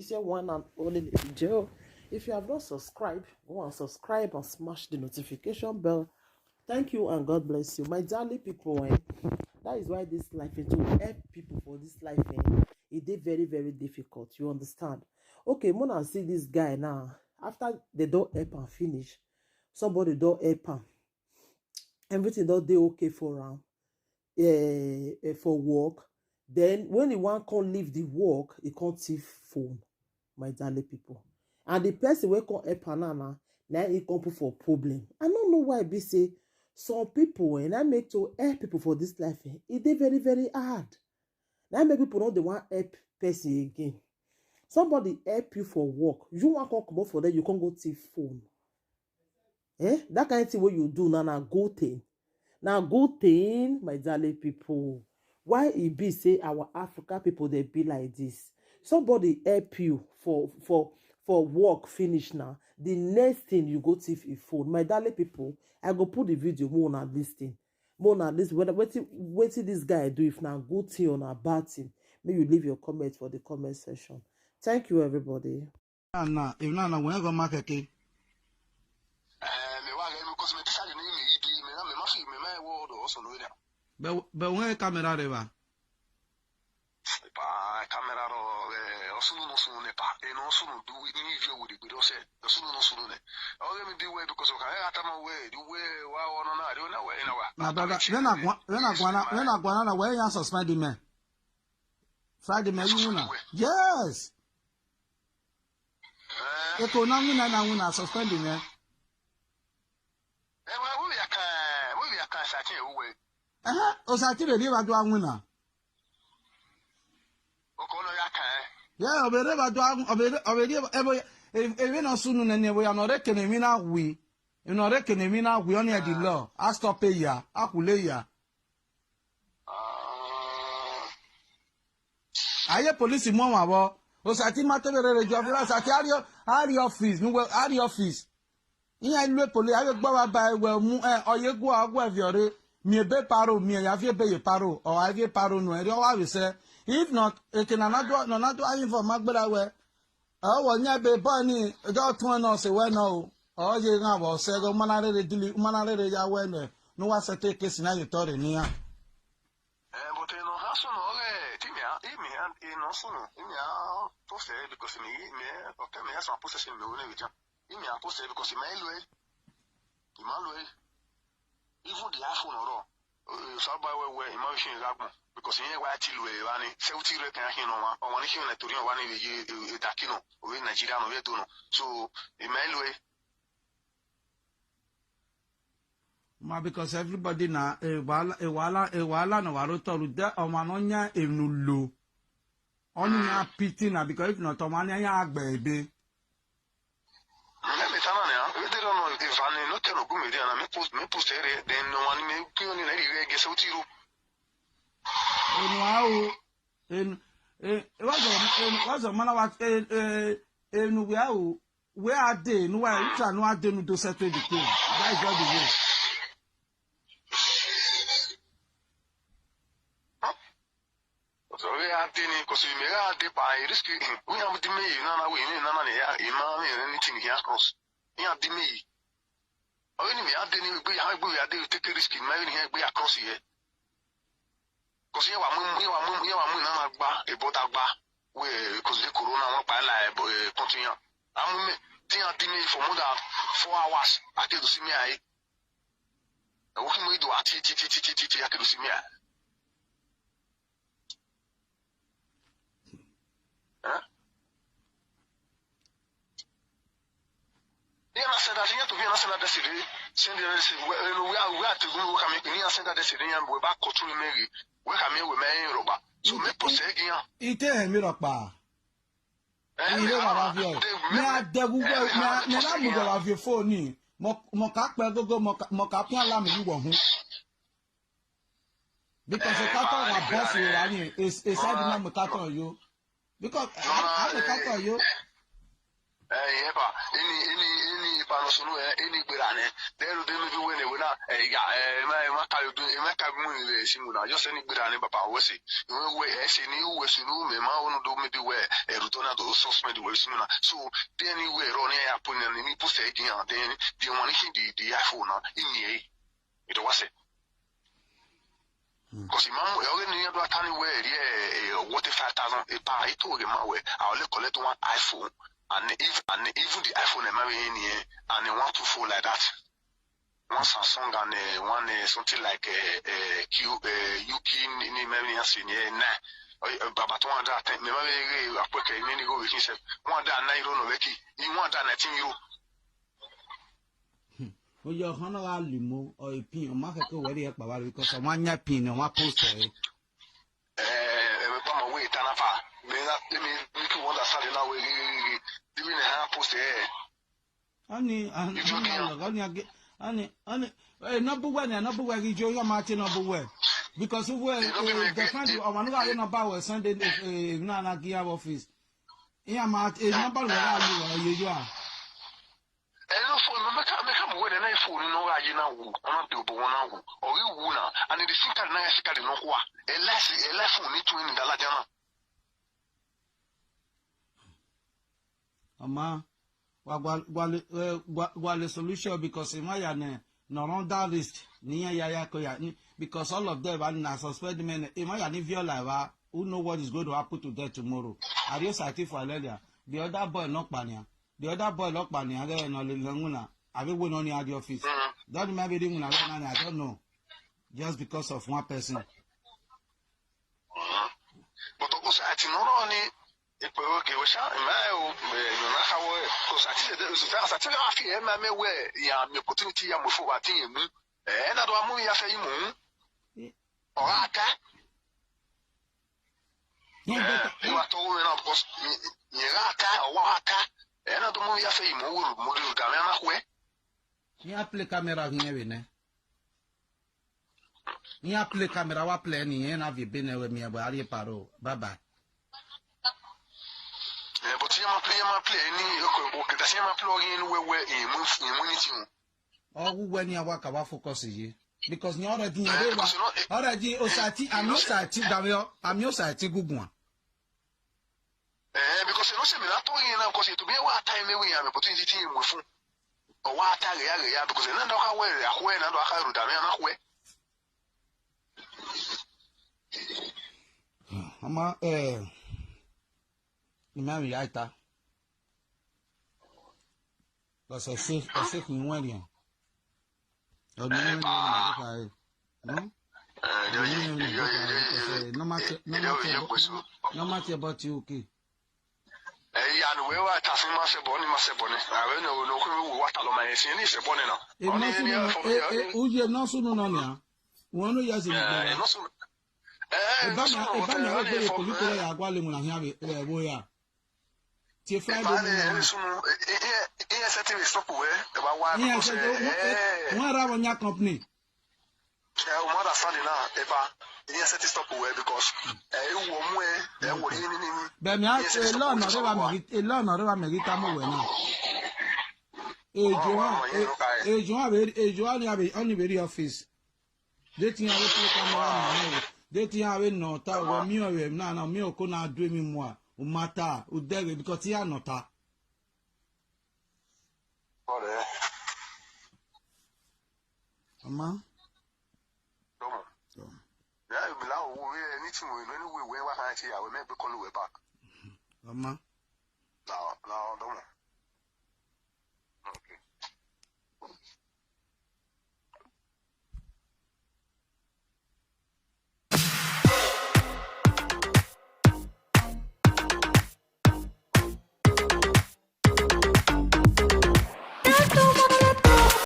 is your one and only Lady Joe. If you have not subscribed, go and subscribe and smash the notification bell. Thank you and God bless you. My darling people, that is why this life is to help people for this life. It is very, very difficult. You understand? Okay, Mona see this guy now. After they don't help and finish, somebody don't help him. Everything don't do okay for him. For work. Then when he want can't leave the work, he can't see phone. My darling people. And the person will come help Anana, now he come put for problem. I don't know why be say some people when I make to help people for this life, it is very, very hard. Now make people know they want help person again. Somebody help you for work. You want to come up for that, you can't go see phone. That kind of thing what you do now good thing. Now good thing, my darling people. Why it be say our African people they be like this? Somebody help you for work finish now. The next thing you go thief a phone. My darling people, I go put the video more on this thing. More on this. Wait till this guy do if now good thing or a bad thing. May you leave your comment for the comment section. Thank you everybody. Anna, if Nana when I go market. But when camera reva. Camera sunu no sunu ne pa e no sunu do ni view with the say the sunu no sunu ne all them the way because of I atama way the way wa no na do na way na wa na brother when I go na where you suspend me Friday me you na yes e ko na na suspend me we aka sa che we o sa ti re ba do anwu na yeah, obere ba do obere ebe no sunu na ne we ya no rekene mi na wi no rekene mi na wi on the law a stop ya akule ya aye police mo wa bo o sa ti ma to re jo fira sa ti ari office mi we ari office iya ilwe police aye gbo wa ba we mu oyegu agwa viore mi ebe paro mi ya fi ebe ye paro o ave paro no ere o wa we say if not, it can not do anything for Magbera. I want ya be bunny, don't turn us away no. All you know, say, go manare ya when no one say take case now you thought in here. But no hassle, Timia, in also, in your post because me, okay, me has some possession in the way. In your post because in my way, even the iPhone or so by way, emotion is because in why till we wani safety rate can hino wa o wani hino to rio wani we takino we Nigeria no we to no so emailwe ma because everybody na ewala no waro toru de o ma no nya enulo onu ya pity na because if not o ma nya agba ebe me tana ne we dey no if ani no tell ogumi dey na me post ere then no wani me kioni na ri ge safety ro what's a man what where are they? No, I try no are to settle the thing. That is all the way. So we are doing because we are the by risky. We have the me, Nana, we Nana, anything here across. We have the me. Only me, I didn't be high, we are take a risk in my here, we across here. Because you are na gba ebo dagba we because the corona won pa la continue am me tin adimi for more than 4 hours ake do see me ai e wo mo do ati ake do see me ai na said that you to be na said that city send the we are to go come in na said that city yan we back control Mary we come we me roba so me post again ite mi ropa ile wa vi o me adegu me na mu wa vi phone mo ka pe gogo mo ka pin alarm yi wo hu because the carton wa boss we ra ni is side na mo carton yo because I the carton yo yeah, but any pano sunu eni gbirane dero de mi we ne we na ma ka yo ma ka mu ile simu na just eni gbirane papa we se we se ni we sunu me ma onu do me bi we rutona do suspend we sunu na so de ni we ro ni ya pon ni pu se di an de di won ni di iPhone na ini it was it because imam we already need to attend where what 5,000 a pa ito ge ma we I only collect one iPhone and even the iPhone am in here and they want to phone like that one Samsung and one something like UK ni maybe asini na baba 200 me maybe apoke ni go we say 109 euro no weki in 119 euro. Oyo hono ga limo o ipin o ma keke wori e pa wa because o nya pin o ma post e me pa mo we tanafa me you understand now we even ha post ani no bu we gi jo yo ma ti no bu we because we the friend o ma no ga no ba we Sunday na gia office iya ma no ba we ga lu yo a phone make am we na phone no ga na wu ona de obo wona wu o ri wu na and the sim card na ya sikari no kwa e life phone ni $20 jana ama wale solution because imaya ne no run that risk ni ya ko ya because all of them are suspect men imaya ni viola wa who know what is going to happen to them tomorrow are you satisfied earlier the other boy lock pania again no le nguna abi we no ni at the office don't maybe ring una I don't know just because of one person but also I think no ni ipo okay we sha ma o no na hawo because I think there is a thing I feel me we ya me opportunity ya mo fo wa tin emu na do amu ya fe imu o aka no but wa to we na because ni aka o wa aka na do mu ya fe imu wo mo do ga me na kwe ni apply camera nyewe ne ni apply camera wa play ni na vi bene we mi abo ari paro baba but you play ni okay that you plug in we immunity o we ni awa ka wa focus yi because ni already osati am yo sati gugun because you know say me na to yin na because to be wa time we am opportunity tin we fun o wa ta ya because na ndo ka we ahwe na ndo aka ru da me na ahwe ama imam ya ita parce que ni wani o ni no matter about you okay ya no we wa ta fin ma se boni we no ko we wa ta lo ma yin ni se boni na uje no sunu no ni a won no ya se ni no sunu Ebana ogbe politoro ya agwale mu na hia bo ya. Ti Friday no sunu setting stop we e ba wa because won ra won ya company. O mother Sunday na e ba setting stop we because wo mu wo ni be mi a lọ́nà re wa merita mo we na. Ejo ni very office. They think I will play camera. They think I will not tell me or na me o ko na do mi mo a o mata o dere because he are not ta. Ore. Ama. Yeah, we la o we anything we wa kan ti ya we me be call we back. Ama.